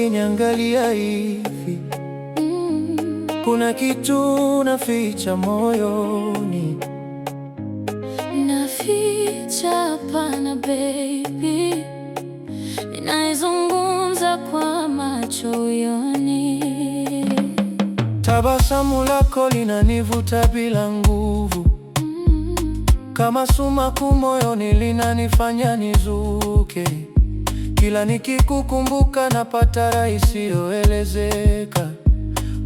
ukiniangalia hivi, kuna kitu naficha moyoni. Naficha? Hapana baby, ninaizungumza kwa macho uyoni. Tabasamu lako linanivuta bila nguvu, kama sumaku moyoni linanifanya nizuke. Kila nikikukumbuka napata raha isiyoelezeka.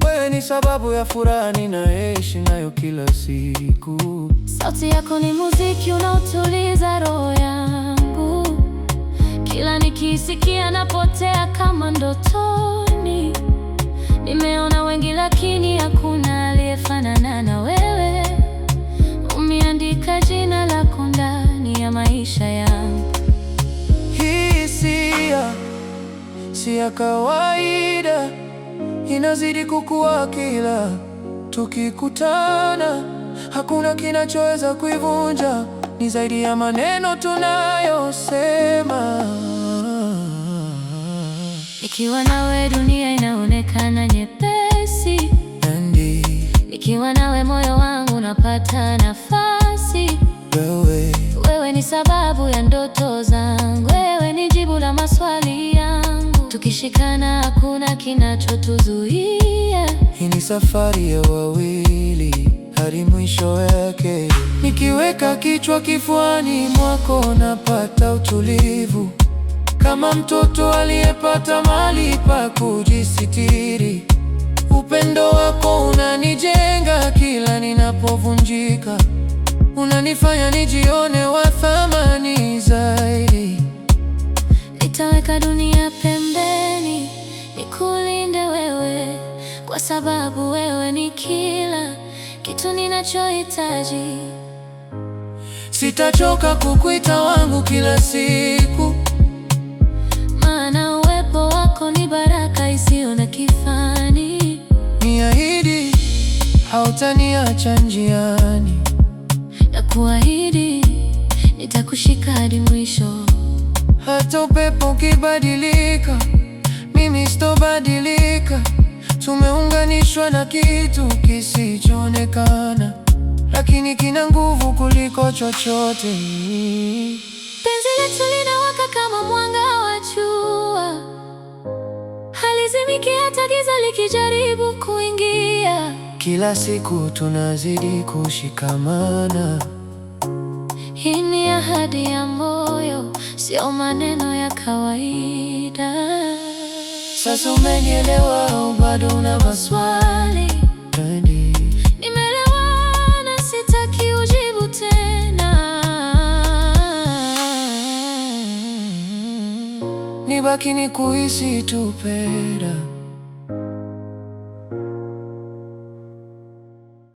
Wewe ni sababu ya furaha ninaishi nayo kila siku. Sauti yako ni muziki unaotuliza roho yangu. Kila nikisikia napotea kama ndotoni. Nimeona wengi lakini hakuna aliyefanana na wewe. Umeandika jina lako ndani ya maisha yangu. Hii hisia si ya kawaida, inazidi kukua kila tukikutana. Hakuna kinachoweza kuivunja, ni zaidi ya maneno tunayosema. Nikiwa nawe dunia inaonekana nyepesi, nikiwa nawe moyo wangu unapata nafasi. Wewe ni sababu ya ndoto zangu, wewe ni jibu la maswali yangu. Tukishikana hakuna kinachotuzuia. Hii ni safari ya wawili hadi mwisho wake. Nikiweka kichwa kifuani mwako napata utulivu, kama mtoto aliyepata mahali pa kujisitiri. Upendo wako unanijenga kila ninapovunjika, unanifanya nijione wa thamani zaidi. Nitaweka dunia pembeni, nikulinde wewe, kwa sababu wewe ni kila kitu ninachohitaji. Sitachoka kukuita wangu kila siku, maana uwepo wako ni baraka isiyo na kifani. Niahidi hautaniacha njiani, na kuahidi nitakushika hadi mwisho. Hata upepo ukibadilika, mimi sitobadilika. Tumeunganishwa na kitu kisichoonekana, lakini kina nguvu kuliko chochote. Penzi letu linawaka kama mwanga wa jua, halizimiki hata giza likijaribu kuingia. Kila siku tunazidi kushikamana. Hii ni ahadi ya moyo, sio maneno ya kawaida. Sasa umenielewa au bado una maswali? Nimeelewa na sitaki ujibu tena. Nibaki nikuhisi tu peda.